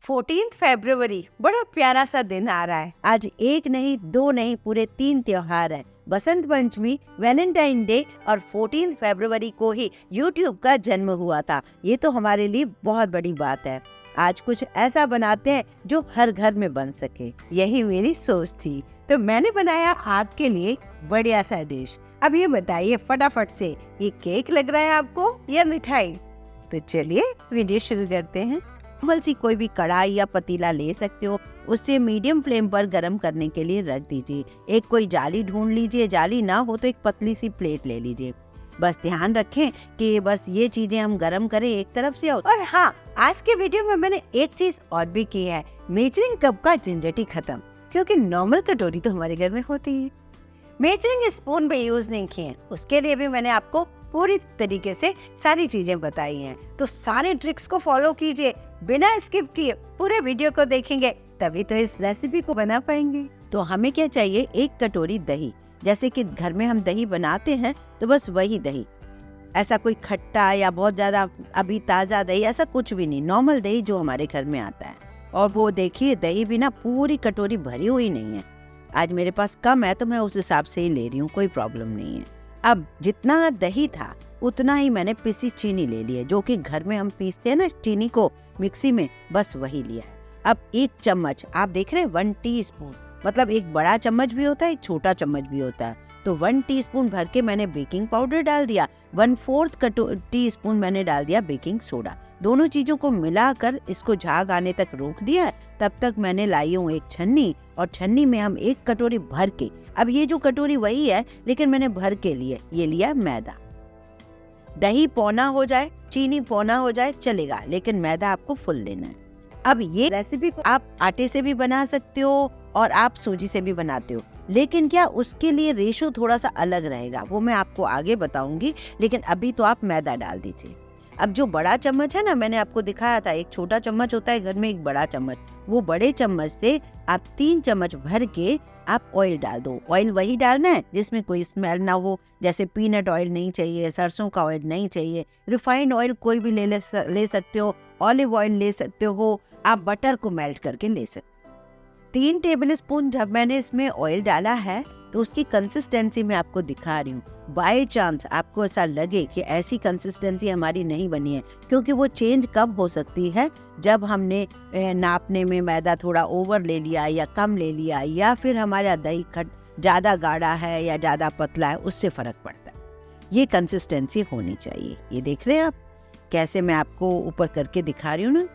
14 फरवरी बड़ा प्यारा सा दिन आ रहा है। आज एक नहीं, दो नहीं, पूरे 3 त्योहार है। बसंत पंचमी, वैलेंटाइन डे और 14 फरवरी को ही यूट्यूब का जन्म हुआ था। ये तो हमारे लिए बहुत बड़ी बात है। आज कुछ ऐसा बनाते हैं जो हर घर में बन सके, यही मेरी सोच थी। तो मैंने बनाया आपके लिए बढ़िया सा डिश। अब ये बताइए फटाफट से, ये केक लग रहा है आपको या मिठाई? तो चलिए वीडियो शुरू करते हैं। नॉर्मल सी कोई भी कढ़ाई या पतीला ले सकते हो, उससे मीडियम फ्लेम पर गरम करने के लिए रख दीजिए। एक कोई जाली ढूंढ लीजिए, जाली ना हो तो एक पतली सी प्लेट ले लीजिए। बस ध्यान रखें कि बस ये चीजें हम गरम करें एक तरफ से। और हाँ, आज के वीडियो में मैंने एक चीज और भी की है, मेजरिंग कप का झंझट ही खत्म, क्योंकि नॉर्मल कटोरी तो हमारे घर में होती है। मेजरिंग स्पून भी यूज नहीं किए, उसके लिए भी मैंने आपको पूरी तरीके से सारी चीजें बताई हैं। तो सारे ट्रिक्स को फॉलो कीजिए, बिना स्किप किए पूरे वीडियो को देखेंगे तभी तो इस रेसिपी को बना पाएंगे। तो हमें क्या चाहिए, एक कटोरी दही। जैसे कि घर में हम दही बनाते हैं तो बस वही दही, ऐसा कोई खट्टा या बहुत ज्यादा अभी ताजा दही, ऐसा कुछ भी नहीं, नॉर्मल दही जो हमारे घर में आता है। और वो देखिए दही भी ना पूरी कटोरी भरी हुई नहीं है। आज मेरे पास कम है तो मैं उस हिसाब से ही ले रही हूँ, कोई प्रॉब्लम नहीं है। अब जितना दही था उतना ही मैंने पिसी चीनी ले ली है, जो कि घर में हम पीसते हैं ना चीनी को मिक्सी में, बस वही लिया है। अब 1 चम्मच, आप देख रहे हैं 1 टीस्पून, मतलब एक बड़ा चम्मच भी होता है, एक छोटा चम्मच भी होता है। तो 1 टीस्पून भर के मैंने बेकिंग पाउडर डाल दिया, 1/4 टीस्पून मैंने डाल दिया बेकिंग सोडा। दोनों चीजों को मिलाकर इसको झाग आने तक रोक दिया। तब तक मैंने लाई हूँ एक छन्नी, और छन्नी में हम 1 कटोरी भर के, अब ये जो कटोरी वही है लेकिन मैंने भर के लिए ये लिया मैदा। दही पौना हो जाए, चीनी पौना हो जाए चलेगा, लेकिन मैदा आपको फुल लेना है। अब ये रेसिपी को आप आटे से भी बना सकते हो और आप सूजी से भी बनाते हो, लेकिन क्या उसके लिए रेशो थोड़ा सा अलग रहेगा, वो मैं आपको आगे बताऊंगी। लेकिन अभी तो आप मैदा डाल दीजिए। अब जो बड़ा चम्मच है ना, मैंने आपको दिखाया था, एक छोटा चम्मच होता है घर में, एक बड़ा चम्मच, वो बड़े चम्मच से आप 3 चम्मच भर के आप ऑयल डाल दो। ऑयल वही डालना है जिसमें कोई स्मेल ना हो, जैसे पीनट ऑयल नहीं चाहिए, सरसों का ऑयल नहीं चाहिए, रिफाइंड ऑयल कोई भी ले सकते हो, ऑलिव ऑयल ले सकते हो, आप बटर को मेल्ट करके ले सकते हो। 3 टेबलस्पून जब मैंने इसमें ऑयल डाला है तो उसकी कंसिस्टेंसी मैं आपको दिखा रही हूँ। बाय चांस आपको ऐसा लगे कि ऐसी कंसिस्टेंसी हमारी नहीं बनी है, क्योंकि वो चेंज कब हो सकती है, जब हमने नापने में मैदा थोड़ा ओवर ले लिया या कम ले लिया, या फिर हमारा दही ज़्यादा गाढ़ा है या ज़्यादा पतला है, उससे फ़र्क पड़ता है। ये कंसिस्टेंसी होनी चाहिए। ये देख रहे हैं आप कैसे मैं आपको ऊपर करके दिखा रही हूँ ना।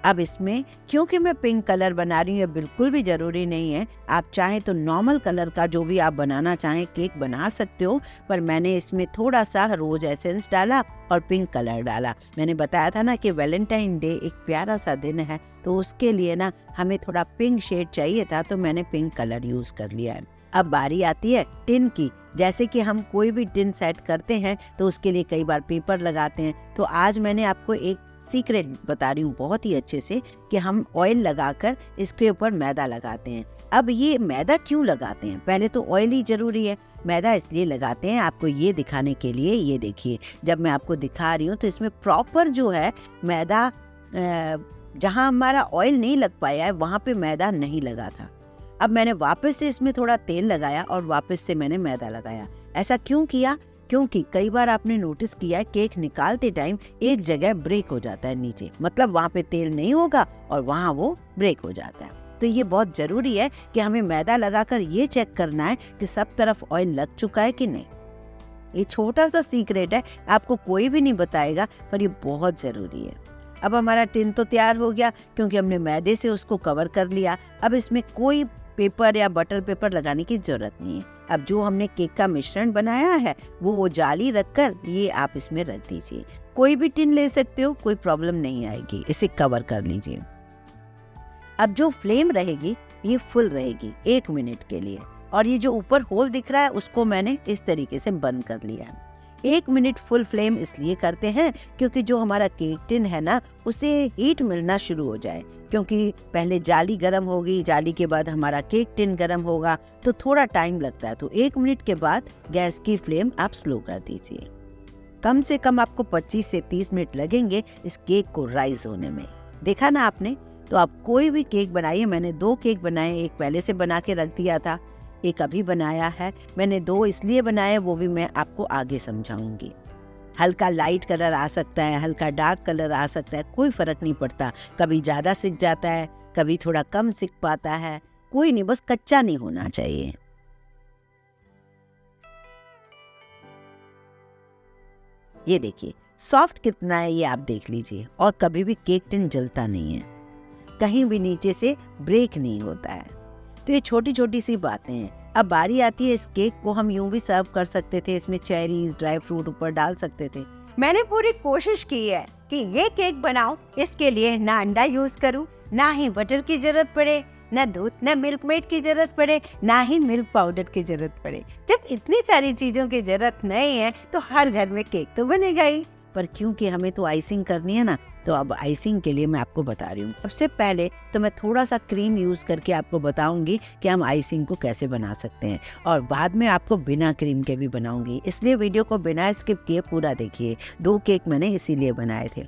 अब इसमें क्योंकि मैं पिंक कलर बना रही हूँ, ये बिल्कुल भी ज़रूरी नहीं है, आप चाहें तो नॉर्मल कलर का जो भी आप बनाना चाहें केक बना सकते हो, पर मैंने इसमें थोड़ा सा रोज एसेंस डाला और पिंक कलर डाला। मैंने बताया था ना कि वैलेंटाइन डे एक प्यारा सा दिन है, तो उसके लिए ना हमें थोड़ा पिंक शेड चाहिए था, तो मैंने पिंक कलर यूज़ कर लिया है। अब बारी आती है टिन की। जैसे कि हम कोई भी टिन सेट करते हैं तो उसके लिए कई बार पेपर लगाते हैं, तो आज मैंने आपको एक सीक्रेट बता रही हूँ बहुत ही अच्छे से, कि हम ऑयल लगाकर इसके ऊपर मैदा लगाते हैं। अब ये मैदा क्यों लगाते हैं, पहले तो ऑयल ही जरूरी है, मैदा इसलिए लगाते हैं आपको ये दिखाने के लिए। ये देखिए, जब मैं आपको दिखा रही हूँ तो इसमें प्रॉपर जो है मैदा, जहाँ हमारा ऑयल नहीं लग पाया है वहाँ पे मैदा नहीं लगा था। अब मैंने वापस से इसमें थोड़ा तेल लगाया और वापस से मैंने मैदा लगाया। ऐसा क्यों किया, क्योंकि कई बार आपने नोटिस किया है केक निकालते टाइम एक जगह ब्रेक हो जाता है नीचे, मतलब वहाँ पे तेल नहीं होगा और वहाँ वो ब्रेक हो जाता है। तो ये बहुत जरूरी है कि हमें मैदा लगाकर ये चेक करना है कि सब तरफ ऑयल लग चुका है कि नहीं। ये छोटा सा सीक्रेट है, आपको कोई भी नहीं बताएगा, पर ये बहुत जरूरी है। अब हमारा टिन तो तैयार हो गया, क्योंकि हमने मैदे से उसको कवर कर लिया। अब इसमें कोई पेपर या बटर पेपर लगाने की जरूरत नहीं है। अब जो हमने केक का मिश्रण बनाया है वो जाली रखकर ये आप इसमें रख दीजिए। कोई भी टिन ले सकते हो, कोई प्रॉब्लम नहीं आएगी, इसे कवर कर लीजिए। अब जो फ्लेम रहेगी ये फुल रहेगी 1 मिनट के लिए, और ये जो ऊपर होल दिख रहा है उसको मैंने इस तरीके से बंद कर लिया है। 1 मिनट फुल फ्लेम इसलिए करते हैं क्योंकि जो हमारा केक टिन है ना, उसे हीट मिलना शुरू हो जाए, क्योंकि पहले जाली गर्म होगी, जाली के बाद हमारा केक टिन गर्म होगा, तो थोड़ा टाइम लगता है। तो 1 मिनट के बाद गैस की फ्लेम आप स्लो कर दीजिए। कम से कम आपको 25 से 30 मिनट लगेंगे इस केक को राइज होने में। देखा ना आपने, तो आप कोई भी केक बनाइए। मैंने 2 केक बनाए, एक पहले से बना के रख दिया था, एक अभी बनाया है। मैंने 2 इसलिए बनाए, वो भी मैं आपको आगे समझाऊंगी। हल्का लाइट कलर आ सकता है, हल्का डार्क कलर आ सकता है, कोई फर्क नहीं पड़ता। कभी ज़्यादा सिक जाता है, कभी थोड़ा कम सिक पाता है, कोई नहीं, बस कच्चा नहीं होना चाहिए। ये देखिए सॉफ्ट कितना है, ये आप देख लीजिए। और कभी भी केक टिन जलता नहीं है, कहीं भी नीचे से ब्रेक नहीं होता है। तो ये छोटी छोटी सी बातें हैं। अब बारी आती है, इस केक को हम यूं भी सर्व कर सकते थे, इसमें चेरीज, ड्राई फ्रूट ऊपर डाल सकते थे। मैंने पूरी कोशिश की है कि ये केक बनाऊं, इसके लिए ना अंडा यूज करूं, ना ही बटर की जरूरत पड़े, ना दूध, ना मिल्क मेड की जरूरत पड़े, ना ही मिल्क पाउडर की जरूरत पड़े। जब इतनी सारी चीजों की जरूरत नहीं है तो हर घर में केक तो बनेगा ही। पर क्योंकि हमें तो आइसिंग करनी है ना, तो अब आइसिंग के लिए मैं आपको बता रही हूँ। सबसे पहले तो मैं थोड़ा सा क्रीम यूज करके आपको बताऊंगी कि हम आइसिंग को कैसे बना सकते हैं, और बाद में आपको बिना क्रीम के भी बनाऊंगी। इसलिए वीडियो को बिना स्किप किए पूरा देखिए। 2 केक मैंने इसीलिए बनाए थे।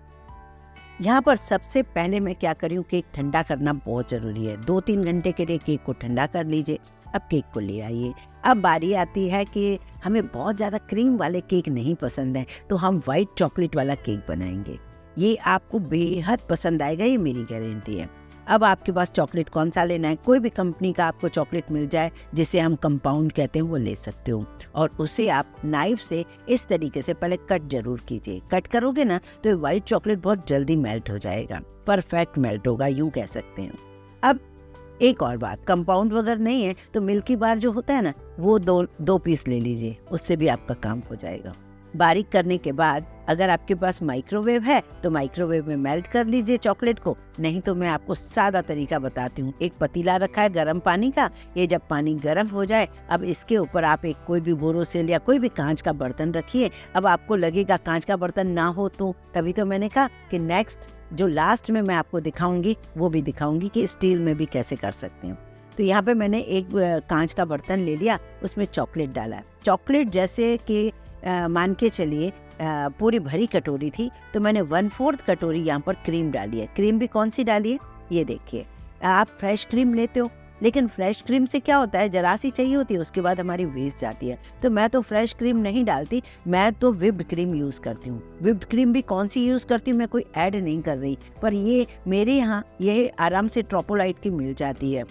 यहाँ पर सबसे पहले मैं क्या करूँ, केक ठंडा करना बहुत ज़रूरी है। 2-3 घंटे के लिए केक को ठंडा कर लीजिए। अब केक को ले आइए। अब बारी आती है कि हमें बहुत ज़्यादा क्रीम वाले केक नहीं पसंद है, तो हम वाइट चॉकलेट वाला केक बनाएंगे। ये आपको बेहद पसंद आएगा, ये मेरी गारंटी है। अब आपके पास चॉकलेट कौन सा लेना है, कोई भी कंपनी का आपको चॉकलेट मिल जाए जिसे हम कंपाउंड कहते हैं, वो ले सकते हो। और उसे आप नाइफ से इस तरीके से पहले कट जरूर कीजिए। कट करोगे ना तो ये वाइट चॉकलेट बहुत जल्दी मेल्ट हो जाएगा, परफेक्ट मेल्ट होगा, यूं कह सकते हैं। अब एक और बात, कंपाउंड वगैरह नहीं है तो मिल्की बार जो होता है ना, वो 2 पीस ले लीजिए, उससे भी आपका काम हो जाएगा। बारीक करने के बाद अगर आपके पास माइक्रोवेव है तो माइक्रोवेव में मेल्ट कर लीजिए चॉकलेट को, नहीं तो मैं आपको सादा तरीका बताती हूँ। एक पतीला रखा है गर्म पानी का, ये जब पानी गर्म हो जाए, अब इसके ऊपर आप एक कोई भी बोरोसिल या कोई भी कांच का बर्तन रखिए। अब आपको लगेगा कांच का बर्तन ना हो तो, तभी तो मैंने कहा कि नेक्स्ट जो लास्ट में मैं आपको दिखाऊंगी वो भी दिखाऊंगी कि स्टील में भी कैसे कर सकते हैं। तो यहाँ पे मैंने एक कांच का बर्तन ले लिया, उसमें चॉकलेट डाला। चॉकलेट जैसे कि मान के चलिए पूरी भरी कटोरी थी, तो मैंने 1/4 कटोरी यहाँ पर क्रीम डाली है। क्रीम भी कौन सी डाली है, ये देखिए। आप फ्रेश क्रीम लेते हो, लेकिन फ्रेश क्रीम से क्या होता है, जरा सी चाहिए होती है, उसके बाद हमारी वेस्ट जाती है। तो मैं तो फ्रेश क्रीम नहीं डालती, मैं तो व्हिप्ड क्रीम यूज़ करती हूँ। व्हिप्ड क्रीम भी कौन सी यूज़ करती हूँ, मैं कोई ऐड नहीं कर रही, पर ये मेरे यहाँ ये आराम से ट्रोपोलाइट की मिल जाती है।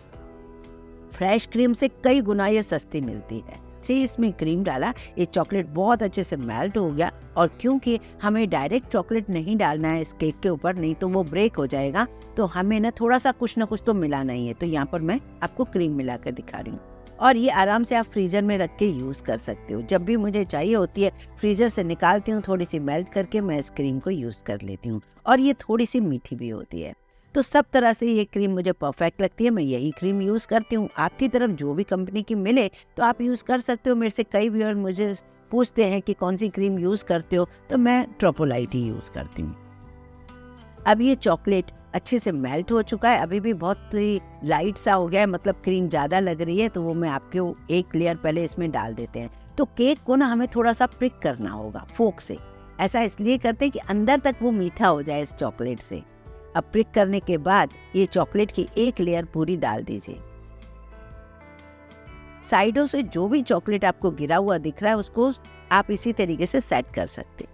फ्रेश क्रीम से कई गुना ये सस्ती मिलती है। से इसमें क्रीम डाला, ये चॉकलेट बहुत अच्छे से मेल्ट हो गया। और क्योंकि हमें डायरेक्ट चॉकलेट नहीं डालना है इस केक के ऊपर, नहीं तो वो ब्रेक हो जाएगा, तो हमें ना थोड़ा सा कुछ ना कुछ तो मिलाना ही है। तो यहाँ पर मैं आपको क्रीम मिला कर दिखा रही हूँ। और ये आराम से आप फ्रीजर में रख के यूज़ कर सकते हो। जब भी मुझे चाहिए होती है फ्रीजर से निकालती हूँ, थोड़ी सी मेल्ट करके मैं इस क्रीम को यूज़ कर लेती हूँ। और ये थोड़ी सी मीठी भी होती है। तो सब तरह से ये क्रीम मुझे परफेक्ट लगती है, मैं यही क्रीम यूज़ करती हूँ। आपकी तरफ जो भी कंपनी की मिले तो आप यूज़ कर सकते हो। मेरे से कई व्यूअर मुझे पूछते हैं कि कौन सी क्रीम यूज़ करते हो, तो मैं ट्रोपोलाइट ही यूज़ करती हूँ। अब ये चॉकलेट अच्छे से मेल्ट हो चुका है, अभी भी बहुत लाइट सा हो गया है, मतलब क्रीम ज़्यादा लग रही है, तो वो मैं आपको एक लेयर पहले इसमें डाल देते हैं। तो केक को ना हमें थोड़ा सा प्रिक करना होगा फोक से। ऐसा इसलिए करते हैं कि अंदर तक वो मीठा हो जाए इस चॉकलेट से। अब प्रिक करने के बाद ये चॉकलेट की एक लेयर पूरी डाल दीजिए। साइडों से जो भी चॉकलेट आपको गिरा हुआ दिख रहा है उसको आप इसी तरीके से सेट कर सकते।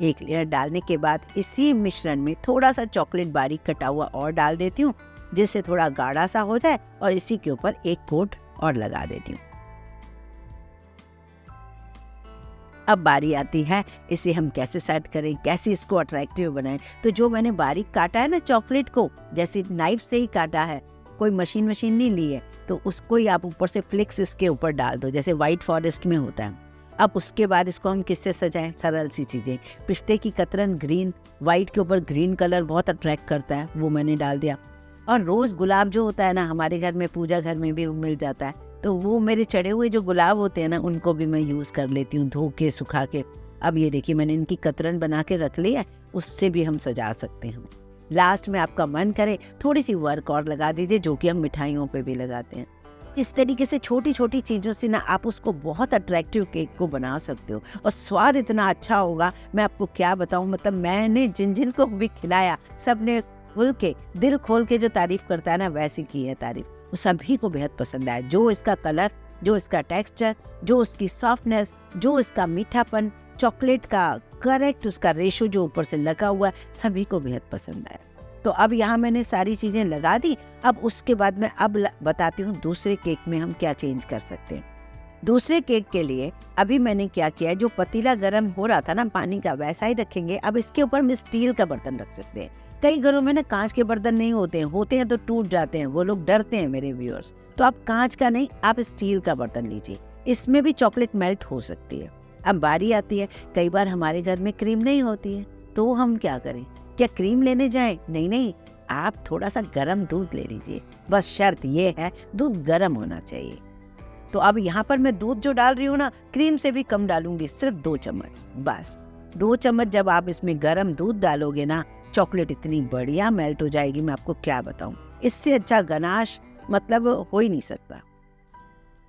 एक लेयर डालने के बाद इसी मिश्रण में थोड़ा सा चॉकलेट बारीक कटा हुआ और डाल देती हूँ, जिससे थोड़ा गाढ़ा सा हो जाए, और इसी के ऊपर एक कोट और लगा देती हूँ। अब बारी आती है इसे हम कैसे सेट करें, कैसे इसको अट्रैक्टिव बनाएं। तो जो मैंने बारीक काटा है ना चॉकलेट को, जैसे नाइफ से ही काटा है, कोई मशीन नहीं ली है, तो उसको ही आप ऊपर से फ्लिक्स इसके ऊपर डाल दो, जैसे व्हाइट फॉरेस्ट में होता है। अब उसके बाद इसको हम किससे सजाएं, सरल सी चीज़ें। पिस्ते की कतरन ग्रीन, व्हाइट के ऊपर ग्रीन कलर बहुत अट्रैक्ट करता है, वो मैंने डाल दिया। और रोज़ गुलाब जो होता है ना, हमारे घर में पूजा घर में भी मिल जाता है, तो वो मेरे चढ़े हुए जो गुलाब होते हैं ना, उनको भी मैं यूज़ कर लेती हूँ धो के सुखा के। अब ये देखिए मैंने इनकी कतरन बना के रख ली है, उससे भी हम सजा सकते हैं। लास्ट में आपका मन करे थोड़ी सी वर्क और लगा दीजिए, जो कि हम मिठाइयों पे भी लगाते हैं। इस तरीके से छोटी छोटी चीज़ों से ना आप उसको बहुत अट्रैक्टिव केक को बना सकते हो और स्वाद इतना अच्छा होगा, मैं आपको क्या बताऊं। मतलब मैंने जिन जिन को भी खिलाया सब ने खुल के दिल खोल के जो तारीफ करता है ना वैसी की है तारीफ। वो सभी को बेहद पसंद आया, जो इसका कलर, जो इसका टेक्सचर, जो उसकी सॉफ्टनेस, जो इसका मीठापन, चॉकलेट का करेक्ट उसका रेशो जो ऊपर से लगा हुआ है, सभी को बेहद पसंद आया। तो अब यहाँ मैंने सारी चीज़ें लगा दी। अब उसके बाद मैं बताती हूँ दूसरे केक में हम क्या चेंज कर सकते हैं। दूसरे केक के लिए अभी मैंने क्या किया है, जो पतीला गर्म हो रहा था ना पानी का वैसा ही रखेंगे। अब इसके ऊपर हम स्टील का बर्तन रख सकते हैं। कई घरों में ना कांच के बर्तन नहीं होते हैं तो टूट जाते हैं, वो लोग डरते हैं मेरे व्यूअर्स। तो आप कांच का नहीं, आप स्टील का बर्तन लीजिए, इसमें भी चॉकलेट मेल्ट हो सकती है। अब बारी आती है, कई बार हमारे घर में क्रीम नहीं होती है तो हम क्या करें, क्या क्रीम लेने जाएं? नहीं, आप थोड़ा सा गर्म दूध ले लीजिए। बस शर्त ये है दूध गर्म होना चाहिए। तो अब यहाँ पर मैं दूध जो डाल रही हूँ ना, क्रीम से भी कम डालूंगी, सिर्फ 2 चम्मच। बस 2 चम्मच जब आप इसमें गर्म दूध डालोगे ना, चॉकलेट इतनी बढ़िया मेल्ट हो जाएगी, मैं आपको क्या बताऊं। इससे अच्छा गनाश मतलब हो ही नहीं सकता।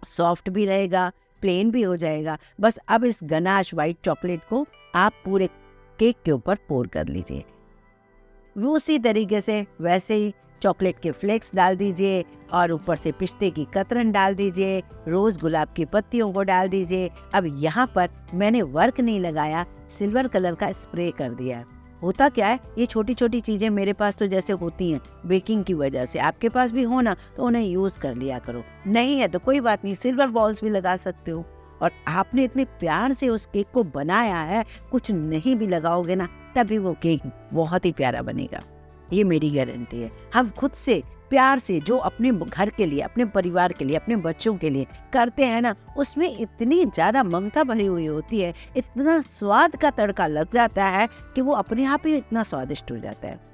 सॉफ्ट भी रहेगा, प्लेन भी हो जाएगा। बस अब इस गनाश वाइट चॉकलेट को आप पूरे केक के ऊपर पोर कर लीजिए। उसी तरीके से वैसे ही चॉकलेट के फ्लेक्स डाल दीजिए और ऊपर से पिस्ते की कतरन डाल दीजिए, रोज गुलाब की पत्तियों को डाल दीजिए। अब यहाँ पर मैंने वर्क नहीं लगाया, सिल्वर कलर का स्प्रे कर दिया। होता क्या है, ये छोटी छोटी चीजें मेरे पास तो जैसे होती हैं बेकिंग की वजह से, आपके पास भी हो ना तो उन्हें यूज कर लिया करो। नहीं है तो कोई बात नहीं, सिल्वर बॉल्स भी लगा सकते हो। और आपने इतने प्यार से उस केक को बनाया है, कुछ नहीं भी लगाओगे ना तभी वो केक बहुत ही प्यारा बनेगा, ये मेरी गारंटी है। हम खुद से प्यार से जो अपने घर के लिए, अपने परिवार के लिए, अपने बच्चों के लिए करते हैं ना, उसमें इतनी ज्यादा ममता भरी हुई होती है, इतना स्वाद का तड़का लग जाता है कि वो अपने आप ही इतना स्वादिष्ट हो जाता है।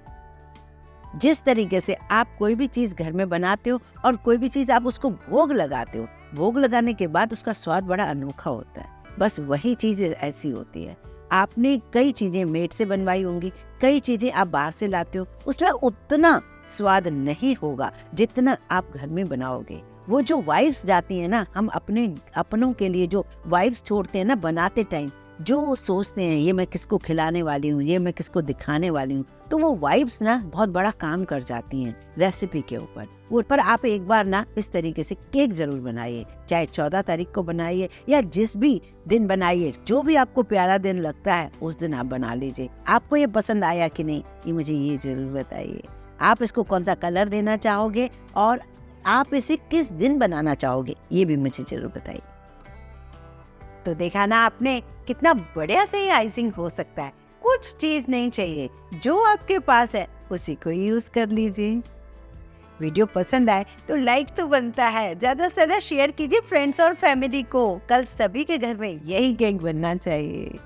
जिस तरीके से आप कोई भी चीज घर में बनाते हो और कोई भी चीज आप उसको भोग लगाते हो, भोग लगाने के बाद उसका स्वाद बड़ा अनोखा होता है। बस वही चीज ऐसी होती है। आपने कई चीजें मेड से बनवाई होंगी, कई चीजें आप बाहर से लाते हो, उसमें उतना स्वाद नहीं होगा जितना आप घर में बनाओगे। वो जो वाइब्स जाती है ना, हम अपनों के लिए जो वाइब्स छोड़ते हैं ना बनाते टाइम, जो वो सोचते हैं ये मैं किसको खिलाने वाली हूँ, ये मैं किसको दिखाने वाली हूँ, तो वो वाइब्स ना बहुत बड़ा काम कर जाती हैं रेसिपी के ऊपर। वो पर आप एक बार ना इस तरीके से केक जरूर बनाइए, चाहे 14 तारीख को बनाइए या जिस भी दिन बनाइए, जो भी आपको प्यारा दिन लगता है उस दिन आप बना लीजिए। आपको ये पसंद आया कि नहीं, ये मुझे ये जरूर बताइए। आप इसको कौन सा कलर देना चाहोगे और आप इसे किस दिन बनाना चाहोगे, ये भी मुझे जरूर बताइए। तो देखा ना आपने, कितना बढ़िया से ये आइसिंग हो सकता है। कुछ चीज नहीं चाहिए, जो आपके पास है उसी को यूज कर लीजिए। वीडियो पसंद आए तो लाइक तो बनता है, ज्यादा से ज्यादा शेयर कीजिए फ्रेंड्स और फैमिली को। कल सभी के घर में यही केक बनना चाहिए।